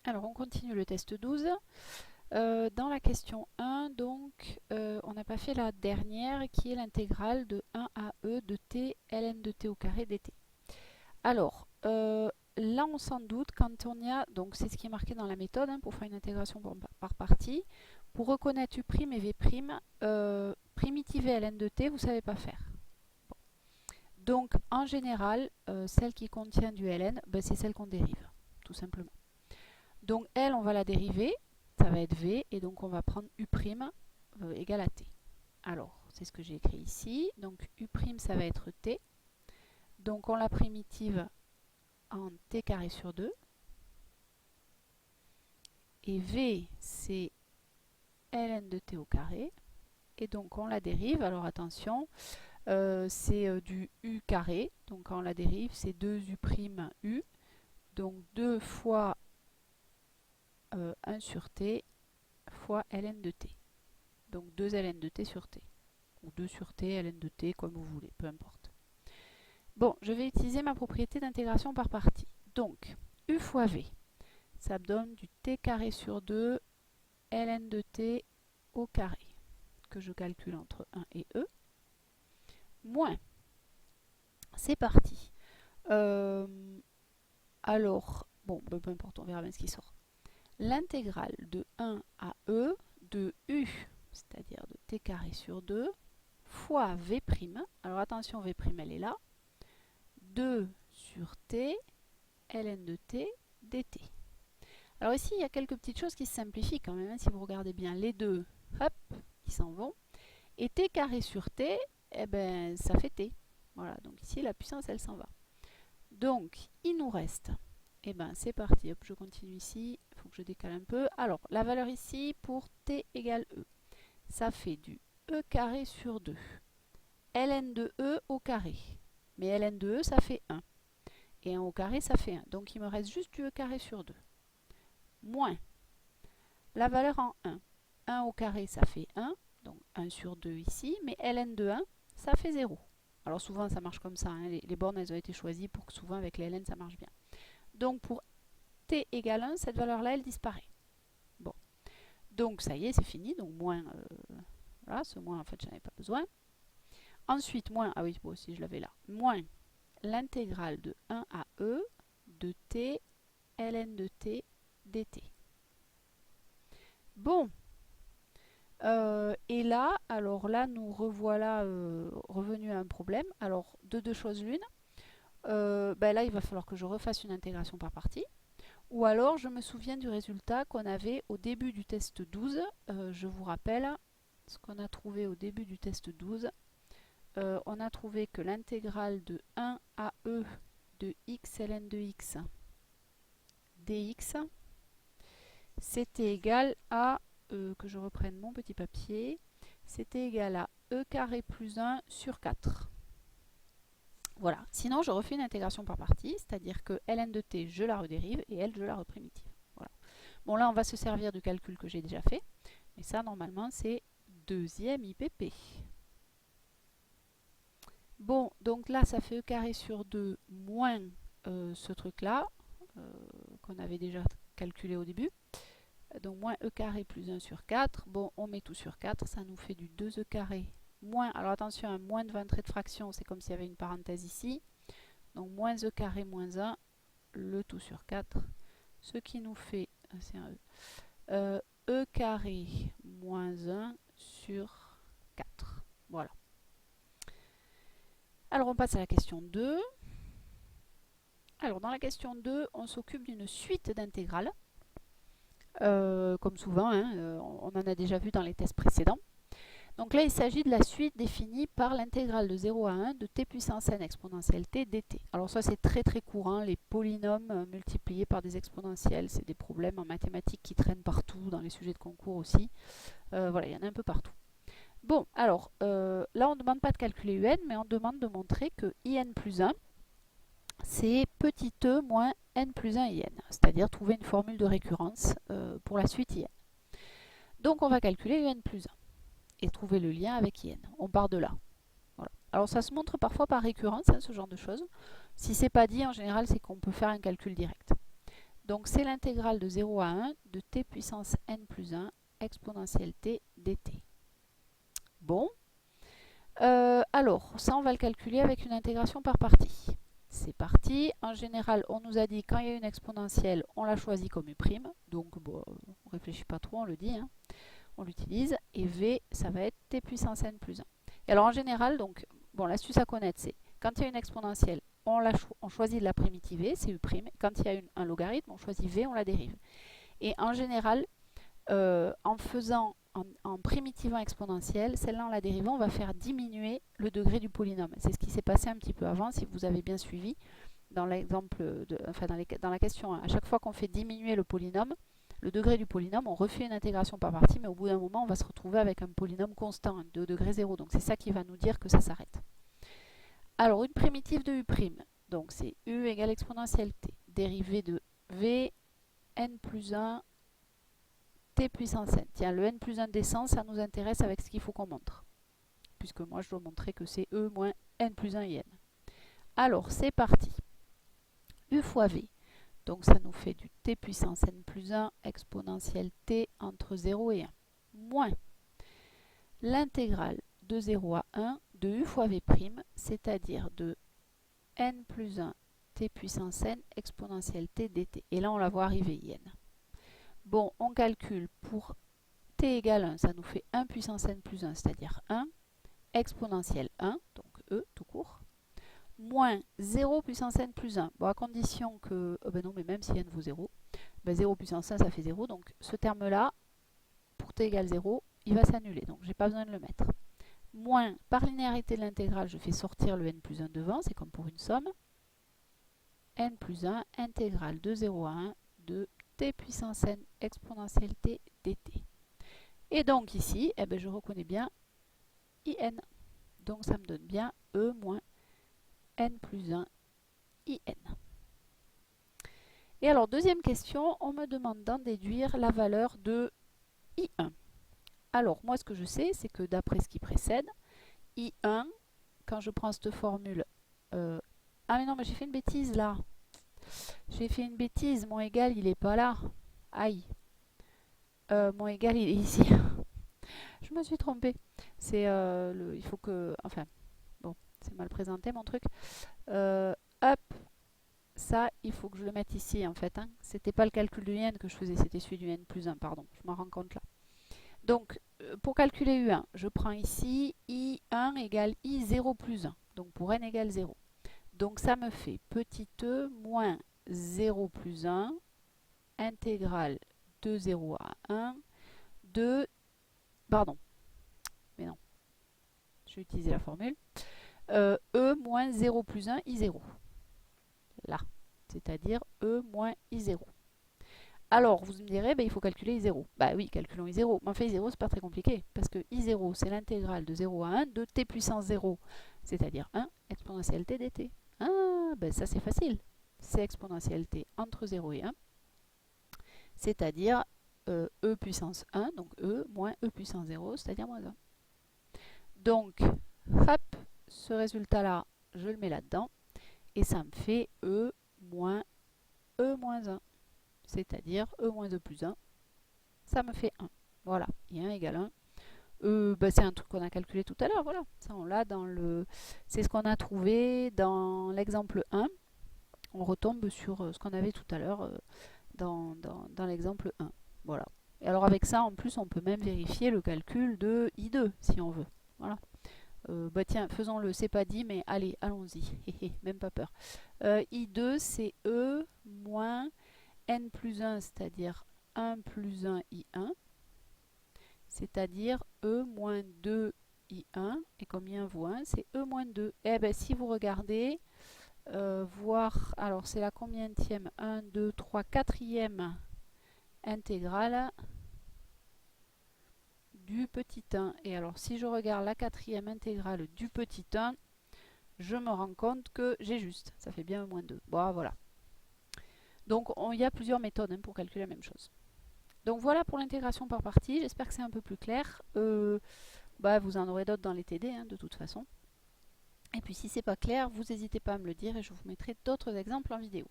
Alors on continue le test 12. Dans la question 1, donc, on n'a pas fait la dernière qui est l'intégrale de 1 à e de t ln de t au carré dt. Alors, là on s'en doute quand on y a, donc c'est ce qui est marqué dans la méthode pour faire une intégration par partie. Pour reconnaître u' et v', primitive et ln de t, vous ne savez pas faire. Bon. Donc en général, celle qui contient du ln, c'est celle qu'on dérive, tout simplement. Donc L, on va la dériver, ça va être V, et donc on va prendre U' égale à T. Alors, c'est ce que j'ai écrit ici. Donc U', ça va être T. Donc on la primitive en T carré sur 2. Et V, c'est ln de T au carré. Et donc on la dérive. Alors attention, c'est du U carré. Donc quand on la dérive, c'est 2U', U. Donc 2 fois 1 sur t fois ln de t. Donc 2 ln de t sur t. Ou 2 sur t, ln de t, comme vous voulez, peu importe. Bon, je vais utiliser ma propriété d'intégration par partie. Donc, u fois v, ça me donne du t carré sur 2 ln de t au carré, que je calcule entre 1 et e, moins, c'est parti. Alors, bon, peu importe, on verra bien ce qui sort. L'intégrale de 1 à e de u, c'est-à-dire de t carré sur 2, fois v', alors attention, v', elle est là, 2 sur t, ln de t, dt. Alors ici, il y a quelques petites choses qui se simplifient quand même, si vous regardez bien, les deux, hop, ils s'en vont. Et t carré sur t, eh ben, ça fait t. Voilà, donc ici, la puissance, elle s'en va. Donc, il nous reste, eh ben, c'est parti, hop, je continue ici, il faut que je décale un peu. Alors, la valeur ici, pour t égale e, ça fait du e carré sur 2. ln de e au carré. Mais ln de e, ça fait 1. Et 1 au carré, ça fait 1. Donc, il me reste juste du e carré sur 2. Moins la valeur en 1. 1 au carré, ça fait 1. Donc, 1 sur 2 ici. Mais ln de 1, ça fait 0. Alors, souvent, ça marche comme ça. Les bornes, elles ont été choisies pour que souvent, avec les ln, ça marche bien. Donc, pour t égale 1, cette valeur-là, elle disparaît. Bon. Donc, ça y est, c'est fini. Donc, moins... voilà, ce moins, en fait, j'en avais pas besoin. Ensuite, moins... Ah oui, bon, si je l'avais là. Moins l'intégrale de 1 à e de t ln de t dt. Bon, et là, alors là, nous revoilà revenus à un problème. Alors, de deux choses l'une, là, il va falloir que je refasse une intégration par partie. Ou alors, je me souviens du résultat qu'on avait au début du test 12. Je vous rappelle ce qu'on a trouvé au début du test 12. On a trouvé que l'intégrale de 1 à e de x ln de x dx, c'était égal à, que je reprenne mon petit papier, c'était égal à e carré plus 1 sur 4. Voilà, sinon je refais une intégration par partie, c'est-à-dire que ln de t, je la redérive, et L, je la reprimitive. Voilà. Bon, là, on va se servir du calcul que j'ai déjà fait, mais ça, normalement, c'est deuxième IPP. Bon, donc là, ça fait e carré sur 2 moins ce truc-là, qu'on avait déjà calculé au début. Donc moins e carré plus 1 sur 4. Bon, on met tout sur 4, ça nous fait du 2e carré moins, alors attention, un moins devant entrée de fraction, c'est comme s'il y avait une parenthèse ici. Donc moins e carré moins 1, le tout sur 4, ce qui nous fait, c'est un e carré moins 1 sur 4. Voilà. Alors on passe à la question 2. Alors dans la question 2, on s'occupe d'une suite d'intégrales. Comme souvent, on en a déjà vu dans les tests précédents. Donc là, il s'agit de la suite définie par l'intégrale de 0 à 1 de t puissance n exponentielle t dt. Alors ça, c'est très très courant, les polynômes multipliés par des exponentielles. C'est des problèmes en mathématiques qui traînent partout, dans les sujets de concours aussi. Voilà, il y en a un peu partout. Bon, alors, là, on ne demande pas de calculer un, mais on demande de montrer que in plus 1, c'est petit e moins n plus 1 in, c'est-à-dire trouver une formule de récurrence pour la suite in. Donc on va calculer un plus 1 et trouver le lien avec in. On part de là. Voilà. Alors ça se montre parfois par récurrence, ce genre de choses. Si c'est pas dit, en général, c'est qu'on peut faire un calcul direct. Donc c'est l'intégrale de 0 à 1 de t puissance n plus 1 exponentielle t dt. Bon, alors ça on va le calculer avec une intégration par partie. C'est parti. En général, on nous a dit quand il y a une exponentielle, on la choisit comme U'. Donc bon, on ne réfléchit pas trop, on le dit. Hein. On l'utilise. Et V, ça va être t puissance n plus 1. Et alors en général, donc, bon, l'astuce à connaître, c'est quand il y a une exponentielle, on choisit de la primitiver, c'est U'. Quand il y a un logarithme, on choisit V, on la dérive. Et en général, en primitivant exponentielle, celle-là en la dérivant, on va faire diminuer le degré du polynôme. C'est ce qui s'est passé un petit peu avant, si vous avez bien suivi dans l'exemple, dans la question 1. À chaque fois qu'on fait diminuer le polynôme, le degré du polynôme, on refait une intégration par partie, mais au bout d'un moment, on va se retrouver avec un polynôme constant de degré 0. Donc c'est ça qui va nous dire que ça s'arrête. Alors une primitive de U', donc c'est U égale exponentielle t, dérivée de V n plus 1 t puissance n. Tiens, le n plus 1 descend, ça nous intéresse avec ce qu'il faut qu'on montre. Puisque moi, je dois montrer que c'est E moins n plus 1 i n. Alors, c'est parti. U fois V. Donc, ça nous fait du t puissance n plus 1 exponentielle t entre 0 et 1. Moins l'intégrale de 0 à 1 de U fois V', c'est-à-dire de n plus 1 t puissance n exponentielle t dt. Et là, on la voit arriver i n. Bon, on calcule pour t égale 1, ça nous fait 1 puissance n plus 1, c'est-à-dire 1, exponentielle 1, donc E tout court, moins 0 puissance n plus 1. Bon, à condition que, ben non, mais même si n vaut 0, ben 0 puissance 1, ça fait 0, donc ce terme-là, pour t égale 0, il va s'annuler, donc je n'ai pas besoin de le mettre. Moins, par linéarité de l'intégrale, je fais sortir le n plus 1 devant, c'est comme pour une somme, n plus 1, intégrale de 0 à 1 de t puissance n exponentielle t dt. Et donc ici, eh ben, je reconnais bien in. Donc ça me donne bien E moins n plus 1 in. Et alors, deuxième question, on me demande d'en déduire la valeur de i1. Alors, moi, ce que je sais, c'est que d'après ce qui précède, i1, quand je prends cette formule... ah mais non, mais j'ai fait une bêtise là. J'ai fait une bêtise, mon égal, il n'est pas là. Aïe. Mon égal, il est ici. Je me suis trompée. C'est il faut que... Enfin, bon, c'est mal présenté mon truc. Hop, ça, il faut que je le mette ici en fait. Hein. C'était pas le calcul du n que je faisais, c'était celui du n plus 1, pardon. Je m'en rends compte là. Donc, pour calculer U1, je prends ici I1 égale I0 plus 1. Donc, pour n égale 0. Donc, ça me fait petit e moins 0 plus 1 intégrale de 0 à 1 de... Pardon. Mais non. Je vais utiliser la formule. E moins 0 plus 1 I0. Là. C'est-à-dire E moins I0. Alors, vous me direz, ben, il faut calculer I0. Bah oui, calculons I0. Mais enfin, I0, c'est pas très compliqué. Parce que I0, c'est l'intégrale de 0 à 1 de t puissance 0, c'est-à-dire 1 exponentielle t dt. Ah, ben ça c'est facile. C'est exponentielle t entre 0 et 1, c'est-à-dire E puissance 1, donc E moins E puissance 0, c'est-à-dire moins 1. Donc, hop, ce résultat-là, je le mets là-dedans. Et ça me fait E moins E moins 1. C'est-à-dire E moins E plus 1, ça me fait 1. Voilà, I1 égale 1. Bah, c'est un truc qu'on a calculé tout à l'heure, voilà. Ça, on l'a dans le... C'est ce qu'on a trouvé dans l'exemple 1. On retombe sur ce qu'on avait tout à l'heure dans l'exemple 1. Voilà. Et alors avec ça, en plus, on peut même vérifier le calcul de I2, si on veut. Voilà. Bah tiens, faisons-le, c'est pas dit, mais allez, allons-y. Même pas peur. I2, c'est E moins n plus 1, c'est-à-dire 1 plus 1 I1, c'est-à-dire E moins 2 I1, et comme I1 vaut 1, c'est E moins 2. Eh bien, si vous regardez, voir, alors c'est la combienième 1, 2, 3, 4e intégrale du petit 1. Et alors, si je regarde la 4e intégrale du petit 1, je me rends compte que j'ai juste. Ça fait bien E moins 2. Bon, voilà. Donc, il y a plusieurs méthodes hein, pour calculer la même chose. Donc voilà pour l'intégration par partie, j'espère que c'est un peu plus clair. Bah, vous en aurez d'autres dans les TD hein, de toute façon. Et puis si c'est pas clair, vous n'hésitez pas à me le dire et je vous mettrai d'autres exemples en vidéo.